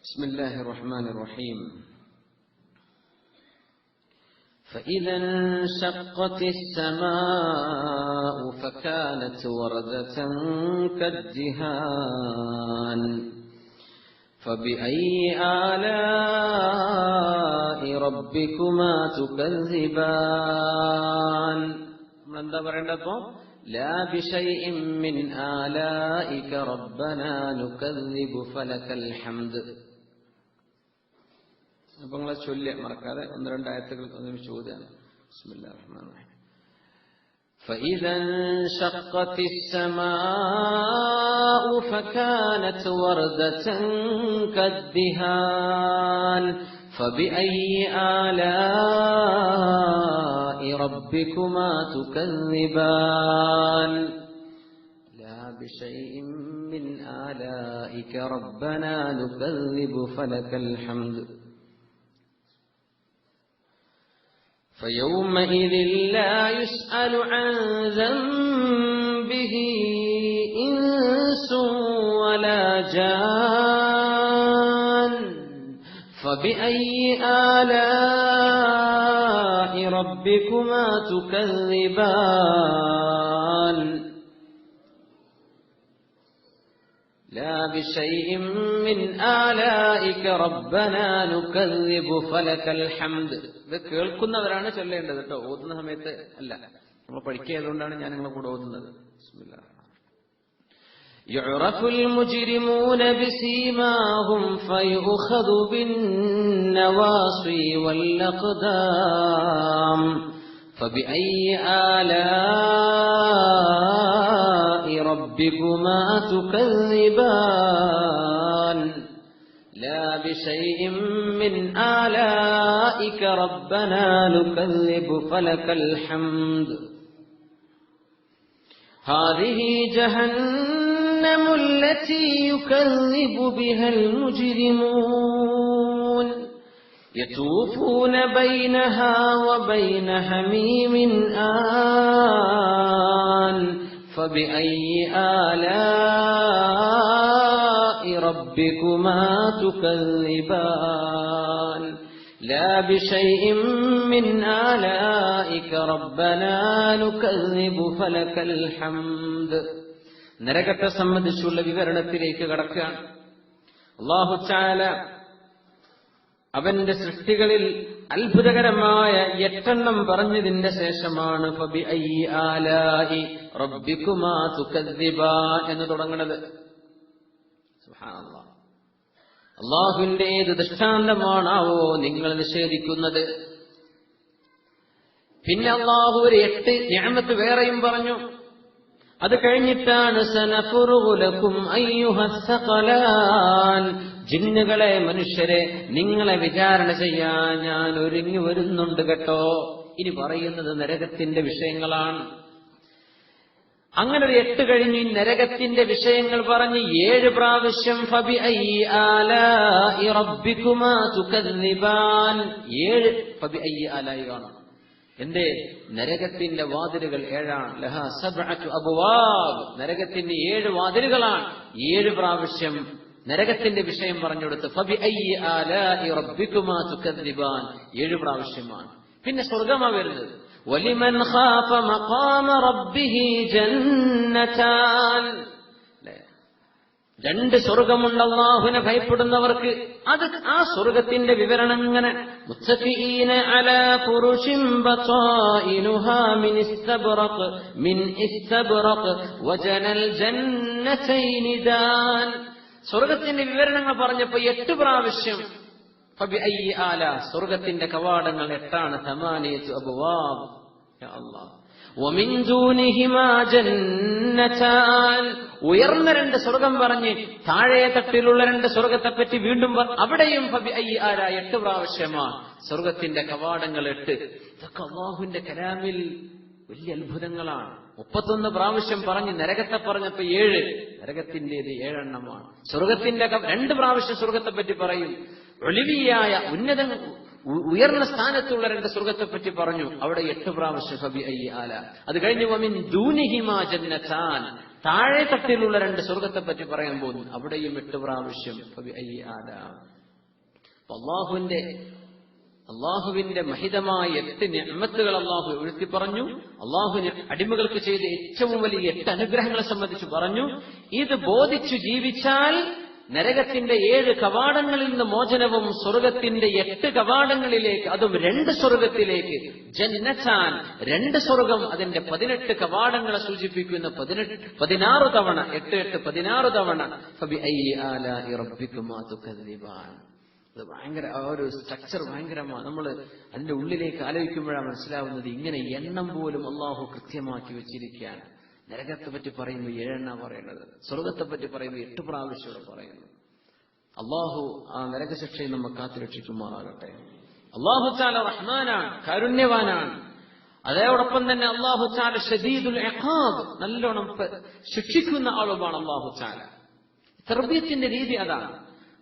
بسم الله الرحمن الرحيم فإذا انشقت السماء فكانت وردة كالدهان فبأي آلاء ربكما تكذبان എന്താ പറയണ്ടപ്പോ لا بشيء من آلائك ربنا نكذب فلك الحمد. അപ്പൊ നിങ്ങളെ ചൊല്ലി മറക്കാതെ ഒന്ന് രണ്ട് ആയത്തുകൾ ഒരുമിച്ച് ഓതുകയാണ്. ബിസ്മില്ലാഹിർ റഹ്മാനിർ റഹീം. فإذا انشقت السماء فكانت وردة كالدهان فبأي آلاء ربكما تكذبان لا بشيء من آلائك ربنا نكذب فلك الحمد فيومئذ لا يسأل عن ذنبه إنس ولا جان فبأي آلاء ربكما تكذبان لا بشيء من آلائك ربنا نكذب فلك الحمد. ഇത് കേൾക്കുന്നവരാണ് ചൊല്ലേണ്ടത് കേട്ടോ, ഓതുന്ന സമയത്ത് അല്ല. നമ്മൾ പഠിക്കായതുകൊണ്ടാണ് ഞാൻ നിങ്ങളെ കൂടെ ഓതുന്നത്. ബിസ്മില്ലാഹിർ റഹ്മാനിർ റഹീം. يعرف المجرمون بسيماهم فيؤخذ بالنواصي والأقدام فبأي آلاء ربكما تكذبان لا بشيء من آلائك ربنا نكذب فلك الحمد هذه جهنم التي يكذب بها المجرمون يطوفون بينها وبين حميم آن فبأي آلاء ربكما تكذبان لا بشيء من آلائك ربنا نكذب فلك الحمد. നരകത്തെ സംബന്ധിച്ചുള്ള വിവരണത്തിലേക്ക് കടക്കുകയാണ്. അല്ലാഹു തആല അവന്റെ സൃഷ്ടികളിൽ അത്ഭുതകരമായ 8 പറഞ്ഞതിന്റെ ശേഷമാണ് ഫബിഅയ്യി ആലാഇ റബ്ബികുമാ തുകദ്ദിബാൻ എന്ന് തുടങ്ങുന്നത്. സുബ്ഹാനല്ലാഹ്. അല്ലാഹുവിന്റെ ഏത് ദൃഷ്ടാന്തമാണാവോ നിങ്ങൾ നിഷേധിക്കുന്നത്? പിന്നെ അല്ലാഹു ഒരു 8 നിഅമത്ത് വേറെയും പറഞ്ഞു. അത് കഴിഞ്ഞിട്ടാണ് സനഫുറുഗു ലക്കും അയ്യുഹസ്സഖലാൻ, ജിന്നുകളെ മനുഷ്യരെ നിങ്ങളെ വിചാരണ ചെയ്യാൻ ഞാൻ ഒരുങ്ങി വരുന്നുണ്ട് കേട്ടോ. ഇനി പറയുന്നത് നരകത്തിന്റെ വിഷയങ്ങളാണ്. അങ്ങനെ ഒരു 8 കഴിഞ്ഞ് നരകത്തിന്റെ വിഷയങ്ങൾ പറഞ്ഞ് 7 പ്രാവശ്യം ഫബിഅയ്യി ആലാഇ റബ്ബികുമാ തുകദ്ദിബാൻ. 7 ഫബിഅയ്യി ആലാഇ കാണാം. എന്റെ നരകത്തിന്റെ വാതിലുകൾ 7ആണ്. ലഹാ സബ്അതു അബ്വാബ്, നരകത്തിന്റെ 7 വാതിലുകളാണ്. 7 പ്രാവശ്യം നരകത്തിന്റെ വിഷയം പറഞ്ഞുകൊടുത്ത് ഫബിഅയ്യി ആലാഇ റബ്ബികുമാ തുകദ്ദിബാൻ 7 പ്രാവശ്യമാണ്. പിന്നെ സ്വർഗ്ഗമാ വരുന്നത്. വലിമൻ ഖാഫ മഖാമ റബ്ബിഹി ജന്നതാൻ, 2 സ്വർഗ്ഗമുണ്ട് അല്ലാഹുവിനെ ഭയപ്പെടുന്നവർക്ക്. അത് ആ സ്വർഗ്ഗത്തിന്റെ വിവരണം ഇങ്ങനെ മുത്തഖീന അലാ ഫുറുഷിൻ ബതായിനുഹാ മിൻ ഇസ്തബ്റഖ് വജനൽ ജന്നതൈനി ദാൻ. സ്വർഗ്ഗത്തിന്റെ വിവരണങ്ങൾ പറഞ്ഞപ്പോ 8 പ്രാവശ്യം ഫബിഅയ്യി ആലാ, സ്വർഗ്ഗത്തിന്റെ കവാടങ്ങൾ 8ആണ്. തമാനിയത്തു അബ്വാബ്. യാ അല്ലാഹ്. വമിൻ ദൂനിഹിമാ ജന്നതാൻ, ഉയർന്ന 2 സ്വർഗ്ഗം പറഞ്ഞ് താഴെ തട്ടിലുള്ള 2 സ്വർഗ്ഗത്തെപ്പറ്റി വീണ്ടും അവിടെയും ഫബിഅയ്യി ആലാ 8 പ്രാവശ്യമാണ്. സ്വർഗ്ഗത്തിന്റെ കവാടങ്ങൾ 8. ഇതൊക്കെ അല്ലാഹുവിന്റെ കലാമിൽ വലിയ അത്ഭുതങ്ങളാണ്. 31 പ്രാവശ്യം പറഞ്ഞ് നരകത്തെ പറഞ്ഞപ്പോ 7, നരകത്തിന്റേത് 7 എണ്ണമാണ്. സ്വർഗ്ഗത്തിന്റെ 2 പ്രാവശ്യം സ്വർഗ്ഗത്തെപ്പറ്റി പറയും. ഒലിവിയായ ഉയർന്ന സ്ഥാനത്തുള്ള 2 സ്വർഗ്ഗത്തെപ്പറ്റി പറഞ്ഞു. അവിടെ 8 പ്രാവശ്യം ഫബിഅയ്യി ആലാ. അത് കഴിഞ്ഞ് വമിൻ ദൂനിഹിമാ ജന്നതാൻ, താഴെ തട്ടിലുള്ള 2 സ്വർഗത്തെ പറ്റി പറയാൻ പോകുന്നു. അവിടെയും 8 പ്രാവശ്യം അള്ളാഹുവിന്റെ മഹിതമായ 8 നിഅമത്തുകൾ അള്ളാഹു എഴുത്തി പറഞ്ഞു. അള്ളാഹുവിന് അടിമകൾക്ക് ചെയ്ത ഏറ്റവും വലിയ 8 അനുഗ്രഹങ്ങളെ സംബന്ധിച്ച് പറഞ്ഞു. ഇത് ബോധിച്ചു ജീവിച്ചാൽ നരകത്തിന്റെ 7 കവാടങ്ങളിൽ നിന്ന് മോചനവും സ്വർഗത്തിന്റെ 8 കവാടങ്ങളിലേക്ക്, അതും 2 സ്വർഗത്തിലേക്ക്, ജന്നത്താൻ 2 സ്വർഗം, അതിന്റെ 18 കവാടങ്ങളെ സൂചിപ്പിക്കുന്ന 16 തവണ, 8 16 തവണ. ഫബിഅയ്യി ആലാഇ റബ്ബികുമാ തുകദ്ദിബാൻ. അത് ഭയങ്കര, ആ ഒരു സ്ട്രക്ചർ ഭയങ്കരമാണ്. നമ്മൾ അതിന്റെ ഉള്ളിലേക്ക് ആലോചിക്കുമ്പോഴാണ് മനസ്സിലാവുന്നത്, ഇങ്ങനെ എണ്ണം പോലും അള്ളാഹു കൃത്യമാക്കി വെച്ചിരിക്കുകയാണ്. നരകത്തെ പറ്റി പറയുമ്പോൾ 7 പറയുന്നത്, സ്വർഗത്തെ പറ്റി പറയുമ്പോൾ 8 പ്രാവശ്യം പറയുന്നു. അള്ളാഹു ആ നരകശിക്ഷയിൽ നമ്മൾ കാത്തുരക്ഷിക്കുമാറാകട്ടെ. അള്ളാഹു തആല റഹ്മാനാണ്, കാരുണ്യവാനാണ്. അതോടൊപ്പം തന്നെ അള്ളാഹു തആല ശദീദുൽ ഇഖാബ്, നല്ലോണം ശിക്ഷിക്കുന്ന ആളുമാണ് അള്ളാഹു തആല. തർബിയത്തിന്റെ രീതി അതാണ്.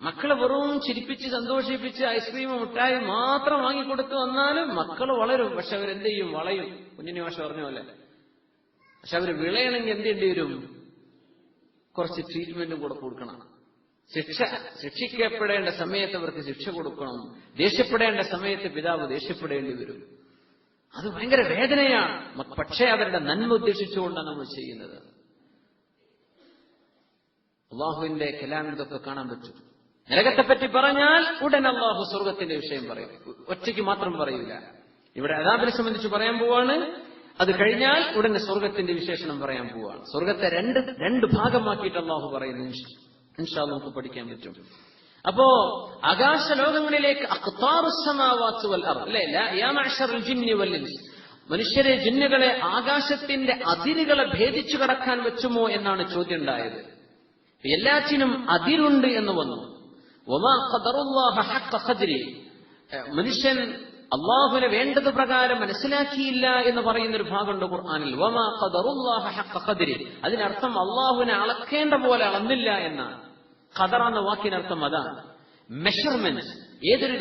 മക്കളെ വെറും ചിരിപ്പിച്ച് സന്തോഷിപ്പിച്ച് ഐസ്ക്രീമും മിഠായി മാത്രം വാങ്ങിക്കൊടുത്തു വന്നാലും മക്കൾ വളരും. പക്ഷെ അവരെന്ത് ചെയ്യും? വളയും. കുഞ്ഞിനെ ഭാഷ പറഞ്ഞ പോലെ. പക്ഷെ അവര് വിളയണമെങ്കിൽ എന്ത് ചെയ്യേണ്ടി വരും? കുറച്ച് ട്രീറ്റ്മെന്റും കൂടെ കൊടുക്കണം. ശിക്ഷിക്കപ്പെടേണ്ട സമയത്ത് അവർക്ക് ശിക്ഷ കൊടുക്കണം. ദേഷ്യപ്പെടേണ്ട സമയത്ത് പിതാവ് ദേഷ്യപ്പെടേണ്ടി വരും. അത് ഭയങ്കര വേദനയാണ്. പക്ഷേ അവരുടെ നന്മ ഉദ്ദേശിച്ചുകൊണ്ടാണ് നമ്മൾ ചെയ്യുന്നത്. അള്ളാഹുവിന്റെ കലാമിൽ ഇതൊക്കെ കാണാൻ പറ്റും. നരകത്തെപ്പറ്റി പറഞ്ഞാൽ ഉടൻ അള്ളാഹു സ്വർഗത്തിന്റെ വിഷയം പറയും. ഒറ്റയ്ക്ക് മാത്രം പറയില്ല. ഇവിടെ അദാബിനെ സംബന്ധിച്ച് പറയാൻ പോവാണ്. അത് കഴിഞ്ഞാൽ ഉടനെ സ്വർഗത്തിന്റെ വിശേഷണം പറയാൻ പോവാണ്. സ്വർഗത്തെ രണ്ട് ഭാഗമാക്കിയിട്ട് അള്ളാഹു പറയുന്നു. ഇൻഷാ അല്ലാഹ് നമുക്ക് പഠിക്കാൻ പറ്റും. അപ്പോ ആകാശലോകങ്ങളിലേക്ക് മനുഷ്യരെ, ജിന്നുകളെ ആകാശത്തിന്റെ അതിരുകളെ ഭേദിച്ചു കടക്കാൻ വെച്ചുമോ എന്നാണ് ചോദ്യം ഉണ്ടായത്. എല്ലാറ്റിനും അതിരുണ്ട് എന്ന് വന്നു. മനുഷ്യൻ അള്ളാഹുവിനെ വേണ്ടത് പ്രകാരം മനസ്സിലാക്കിയില്ല എന്ന് പറയുന്നൊരു ഭാഗമുണ്ട് ഖുർആനിൽ. അതിനർത്ഥം അള്ളാഹുവിനെ അളക്കേണ്ട പോലെ അളന്നില്ല എന്നാണ്. ഖദർ എന്ന വാക്കിനർത്ഥം അതാണ്. മെഷർമെന്റ്. ഏതൊരു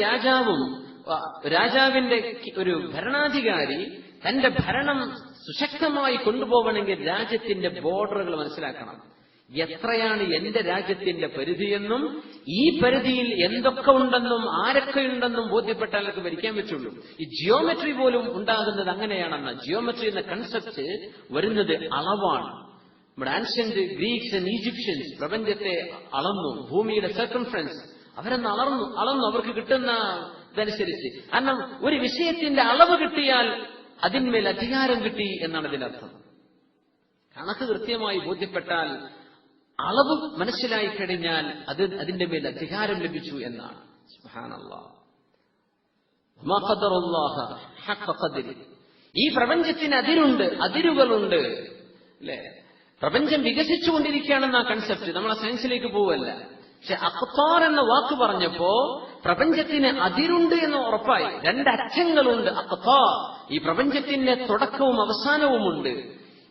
രാജാവിന്റെ ഒരു ഭരണാധികാരി തന്റെ ഭരണം സുശക്തമായി കൊണ്ടുപോകണമെങ്കിൽ രാജ്യത്തിന്റെ ബോർഡറുകൾ മനസ്സിലാക്കണം. എത്രയാണ് എന്റെ രാജ്യത്തിന്റെ പരിധിയെന്നും ഈ പരിധിയിൽ എന്തൊക്കെ ഉണ്ടെന്നും ആരൊക്കെയുണ്ടെന്നും ബോധ്യപ്പെട്ടാലൊക്കെ ഭരിക്കാൻ പറ്റുള്ളൂ. ഈ ജിയോമെട്രി പോലും ഉണ്ടാകുന്നത് അങ്ങനെയാണെന്ന്. ജിയോമെട്രി എന്ന കൺസെപ്റ്റ് വരുന്നത് അളവാണ്. നമ്മുടെ ആൻഷ്യന്റ് ഗ്രീക്സ് ആൻഡ് ഈജിപ്ഷ്യൻസ് പ്രപഞ്ചത്തെ അളന്നു. ഭൂമിയുടെ സർക്കംഫറൻസ് അവരൊന്ന് അളന്നു അവർക്ക് കിട്ടുന്ന ഇതനുസരിച്ച്. കാരണം ഒരു വിഷയത്തിന്റെ അളവ് കിട്ടിയാൽ അതിന്മേൽ അധികാരം കിട്ടി എന്നാണ് ഇതിന്റെ അർത്ഥം. കണക്ക് കൃത്യമായി ബോധ്യപ്പെട്ടാൽ, അളവ് മനസ്സിലായി കഴിഞ്ഞാൽ അതിന്റെ മേൽ അധികാരം ലഭിച്ചു എന്നാണ്. സുബ്ഹാനല്ലാഹ്. ഈ പ്രപഞ്ചത്തിന് അതിരുകളുണ്ട് അല്ലെ? പ്രപഞ്ചം വികസിച്ചുകൊണ്ടിരിക്കുകയാണെന്ന കൺസെപ്റ്റ്. നമ്മളെ സയൻസിലേക്ക് പോവല്ല. പക്ഷെ അഖ്താർ എന്ന വാക്ക് പറഞ്ഞപ്പോ പ്രപഞ്ചത്തിന് അതിരുണ്ട് എന്ന് ഉറപ്പായി. 2 അറ്റങ്ങളുണ്ട്. അഖ്താർ, ഈ പ്രപഞ്ചത്തിന്റെ തുടക്കവും അവസാനവുമുണ്ട്.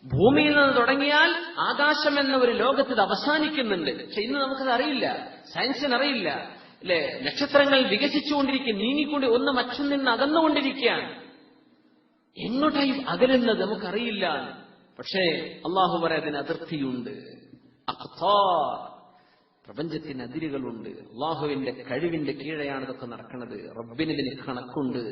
ഭൂമിയിൽ നിന്ന് തുടങ്ങിയാൽ ആകാശം എന്ന ഒരു ലോകത്ത് ഇത് അവസാനിക്കുന്നുണ്ട്. പക്ഷെ ഇന്ന് നമുക്കത് അറിയില്ല, സയൻസിന് അറിയില്ല അല്ലെ? നക്ഷത്രങ്ങൾ വികസിച്ചുകൊണ്ടിരിക്കും, നീങ്ങിക്കൊണ്ട് ഒന്ന് മറ്റൊന്നിൽ നിന്ന് അകന്നുകൊണ്ടിരിക്കുകയാണ്. എങ്ങോട്ടായി അകലുന്നത് നമുക്കറിയില്ല. പക്ഷേ അള്ളാഹു പറയുന്നതിന് അതിർത്തിയുണ്ട്. അഖ്താർ, പ്രപഞ്ചത്തിന് അതിരുകളുണ്ട്. അള്ളാഹുവിന്റെ കഴിവിന്റെ കീഴെയാണ് ഇതൊക്കെ നടക്കുന്നത്. റബ്ബിന് ഇതിന് കണക്കുണ്ട്,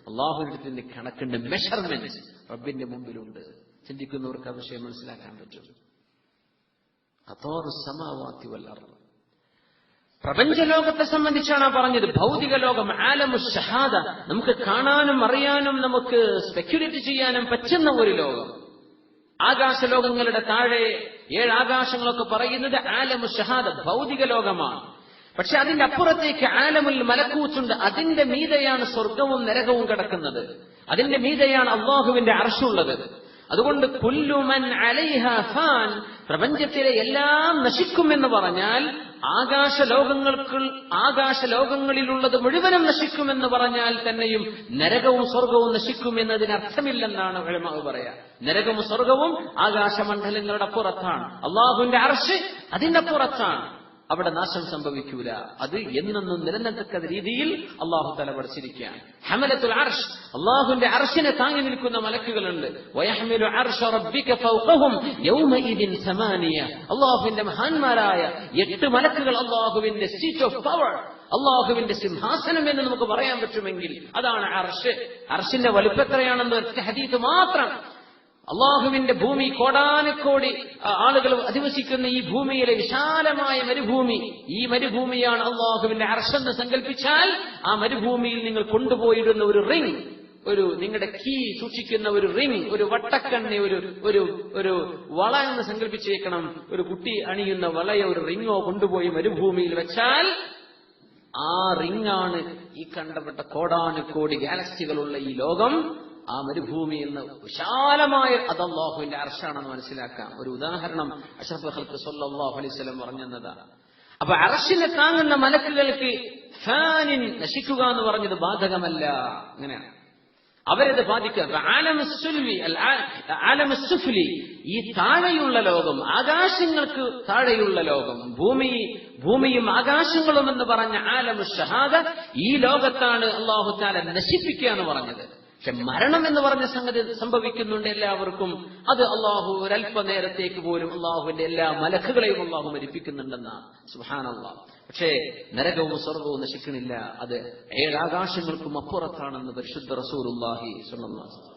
അള്ളാഹുവിന്റെ കണക്കുണ്ട്. മെഷർമെന്റ് റബ്ബിന്റെ മുമ്പിലുണ്ട്. ചിന്തിക്കുന്നവർക്ക് ആ വിഷയം മനസ്സിലാക്കാൻ പറ്റും. പ്രപഞ്ചലോകത്തെ സംബന്ധിച്ചാണ് പറഞ്ഞത്. ഭൗതിക ലോകം, ആലമു ഷഹാദ, നമുക്ക് കാണാനും അറിയാനും നമുക്ക് സ്പെക്യുലേറ്റ് ചെയ്യാനും പറ്റുന്ന ഒരു ലോകം. ആകാശലോകങ്ങളുടെ താഴെ 7 ആകാശങ്ങളൊക്കെ പറയുന്നത് ആലമു ഷഹാദ, ഭൗതിക ലോകമാണ്. പക്ഷെ അതിന്റെ അപ്പുറത്തേക്ക് ആലമുൽ മലക്കൂത്തുണ്ട്. അതിന്റെ മീതെയാണ് സ്വർഗവും നരകവും കിടക്കുന്നത്. അതിന്റെ മീതെയാണ് അല്ലാഹുവിന്റെ അർശുള്ളത്. അതുകൊണ്ട് കുല്ലുമൻ അലൈഹാ ഫാൻ, പ്രപഞ്ചത്തിലെ എല്ലാം നശിക്കുമെന്ന് പറഞ്ഞാൽ ആകാശലോകങ്ങളിലുള്ളത് മുഴുവനും നശിക്കുമെന്ന് പറഞ്ഞാൽ തന്നെയും നരകവും സ്വർഗവും നശിക്കുമെന്നതിനർത്ഥമില്ലെന്നാണ് ഉലമാവ് പറയാ. നരകവും സ്വർഗവും ആകാശമണ്ഡലങ്ങളുടെ പുറത്താണ്. അള്ളാഹുവിന്റെ അർശ് അതിന്റെ പുറത്താണ്. അവിടെ നാശം സംഭവിക്കൂല. അത് എന്നെന്നും നിലനിൽക്കത്ത രീതിയിൽ അള്ളാഹു തആല പഠിച്ചിരിക്കുകയാണ്. ഹമലത്തുൽ അർശ്, അള്ളാഹുവിന്റെ അർശിനെ താങ്ങി നിൽക്കുന്ന മലക്കുകളുണ്ട്. വയഹ്മിലു അർശ റബ്ബിക ഫൗഖഹും യൗമഇദിൻ സമാനിയ, അള്ളാഹുവിന്റെ മഹാന്മാരായ 8 മലക്കുകൾ അള്ളാഹുവിന്റെ സീറ്റ് ഓഫ് പവർ, അള്ളാഹുവിന്റെ സിംഹാസനം എന്ന് നമുക്ക് പറയാൻ പറ്റുമെങ്കിൽ അതാണ് അർശ്. അർശിന്റെ വലുപ്പം എത്രയാണെന്ന് ഒറ്റ ഹദീസ് മാത്രം. അള്ളാഹുവിന്റെ ഭൂമി, കോടാനുകോടി ആളുകൾ അധിവസിക്കുന്ന ഈ ഭൂമിയിലെ വിശാലമായ മരുഭൂമി, ഈ മരുഭൂമിയാണ് അള്ളാഹുവിന്റെ അർശെന്ന് സങ്കല്പിച്ചാൽ ആ മരുഭൂമിയിൽ നിങ്ങൾ കൊണ്ടുപോയിടുന്ന ഒരു റിംഗ്, നിങ്ങളുടെ കീ സൂക്ഷിക്കുന്ന ഒരു റിംഗ്, ഒരു വട്ടക്കണ്ണി, ഒരു വള എന്ന് സങ്കല്പിച്ചേക്കണം. ഒരു കുട്ടി അണിയുന്ന വളയോ ഒരു റിംഗോ കൊണ്ടുപോയി മരുഭൂമിയിൽ വെച്ചാൽ ആ റിംഗാണ് ഈ കണ്ടപ്പെട്ട കോടാനുകോടി ഗാലക്സികളുള്ള ഈ ലോകം. ആ മരുഭൂമി എന്ന് വിശാലമായ അത് അല്ലാഹുവിന്റെ അർശാണെന്ന് മനസ്സിലാക്കാം. ഒരു ഉദാഹരണം അഷ്റഫുൽ ഖൽഖ് സ്വല്ലല്ലാഹു അലൈഹി വസല്ലം പറഞ്ഞതാണ്. അപ്പൊ അർശിനെ താങ്ങുന്ന മലക്കുകൾക്ക് ഫാനിൻ നശിക്കുക എന്ന് പറഞ്ഞത് ബാധകമല്ല. അങ്ങനെയാണ് അവരത് ബാധിക്കുക. ഈ താഴെയുള്ള ലോകം, ആകാശങ്ങൾക്ക് താഴെയുള്ള ലോകം, ഭൂമിയും ആകാശങ്ങളും എന്ന് പറഞ്ഞ ആലമു ഷഹാദ, ഈ ലോകത്താണ് അല്ലാഹു തആല നശിപ്പിക്കുക എന്ന് പറഞ്ഞത്. പക്ഷെ മരണം എന്ന് പറഞ്ഞ സംഗതി സംഭവിക്കുന്നുണ്ട് എല്ലാവർക്കും. അത് അള്ളാഹു ഒരല്പനേരത്തേക്ക് പോലും അള്ളാഹുവിന്റെ എല്ലാ മലക്കുകളെയും അള്ളാഹു മരിപ്പിക്കുന്നുണ്ടെന്നാണ്. സുബ്ഹാനല്ലാഹ്. പക്ഷേ നരകവും സ്വർഗവും നശിക്കണില്ല. അത് 7 ആകാശങ്ങൾക്കും അപ്പുറത്താണെന്ന് പരിശുദ്ധ റസൂലുള്ളാഹി സ്വല്ലല്ലാഹു അലൈഹി വസല്ലം.